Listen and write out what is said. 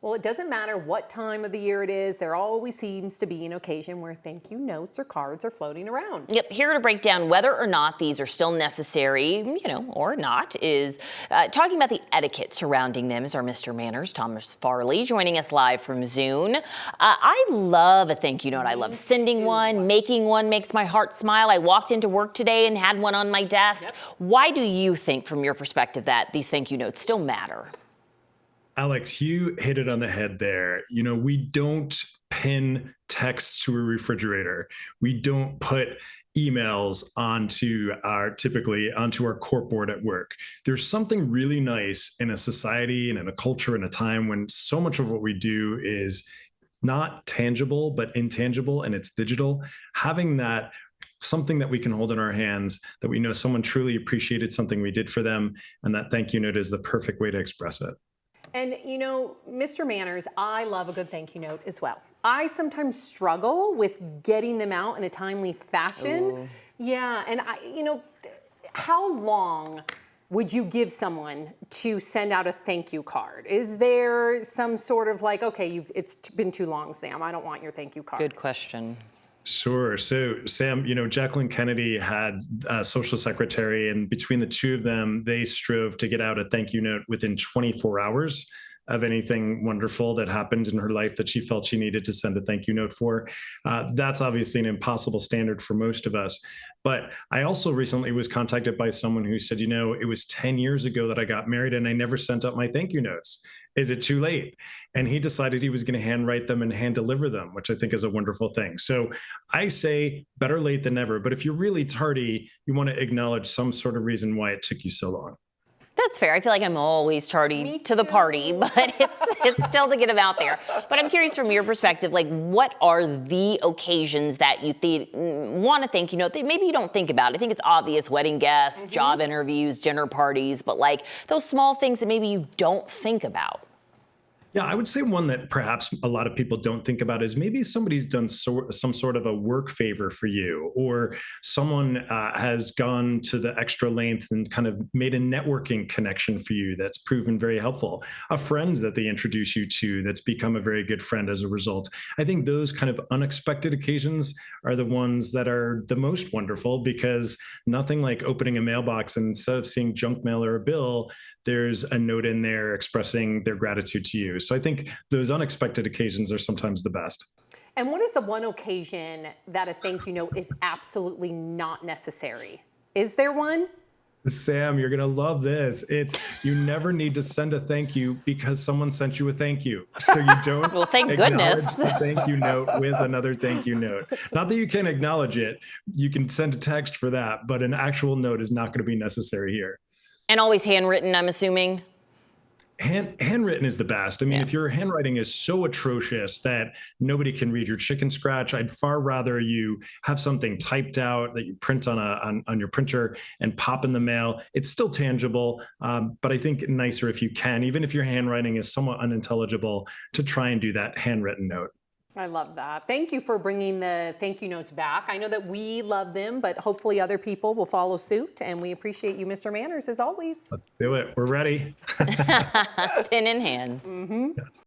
Well, it doesn't matter what time of the year it is. There always seems to be an occasion where thank you notes or cards are floating around. Yep, here to break down whether or not these are still necessary, or not, is talking about the etiquette surrounding them is our Mr. Manners, Thomas Farley, joining us live from Zune. I love a thank you note. I love sending one. Making one makes my heart smile. I walked into work today and had one on my desk. Yep. Why do you think, from your perspective, that these thank you notes still matter? Alex, you hit it on the head there. We don't pin text to a refrigerator. We don't put emails typically onto our corkboard at work. There's something really nice in a society and in a culture and a time when so much of what we do is not tangible, but intangible, and it's digital. Having that something that we can hold in our hands, that we know someone truly appreciated something we did for them, and that thank you note is the perfect way to express it. And Mr. Manners, I love a good thank you note as well. I sometimes struggle with getting them out in a timely fashion. Ooh. Yeah, and how long would you give someone to send out a thank you card? Is there some sort of okay, it's been too long, Sam, I don't want your thank you card? Good question. Sure. So, Sam, Jacqueline Kennedy had a social secretary, and between the two of them, they strove to get out a thank you note within 24 hours of anything wonderful that happened in her life that she felt she needed to send a thank you note for. That's obviously an impossible standard for most of us. But I also recently was contacted by someone who said, it was 10 years ago that I got married and I never sent out my thank you notes. Is it too late? And he decided he was going to handwrite them and hand deliver them, which I think is a wonderful thing. So I say better late than never. But if you're really tardy, you want to acknowledge some sort of reason why it took you so long. That's fair. I feel like I'm always tardy to the party, but it's still to get them out there. But I'm curious from your perspective, what are the occasions that you want to thank you note that maybe you don't think about? I think it's obvious: wedding guests, job interviews, dinner parties, but those small things that maybe you don't think about. Yeah, I would say one that perhaps a lot of people don't think about is maybe somebody's done some sort of a work favor for you, or someone has gone to the extra length and kind of made a networking connection for you that's proven very helpful. A friend that they introduce you to that's become a very good friend as a result. I think those kind of unexpected occasions are the ones that are the most wonderful, because nothing like opening a mailbox and instead of seeing junk mail or a bill, there's a note in there expressing their gratitude to you. So I think those unexpected occasions are sometimes the best. And what is the one occasion that a thank you note is absolutely not necessary? Is there one? Sam, you're going to love this. You never need to send a thank you because someone sent you a thank you. So you don't well, thank acknowledge goodness. the thank you note with another thank you note. Not that you can't acknowledge it. You can send a text for that, but an actual note is not going to be necessary here. And always handwritten, I'm assuming? Handwritten is the best. I mean, if your handwriting is so atrocious that nobody can read your chicken scratch, I'd far rather you have something typed out that you print on your printer and pop in the mail. It's still tangible, but I think nicer if you can, even if your handwriting is somewhat unintelligible, to try and do that handwritten note. I love that. Thank you for bringing the thank you notes back. I know that we love them, but hopefully other people will follow suit, and we appreciate you, Mr. Manners, as always. Let's do it. We're ready. Pen in hand. Mm-hmm. Yes.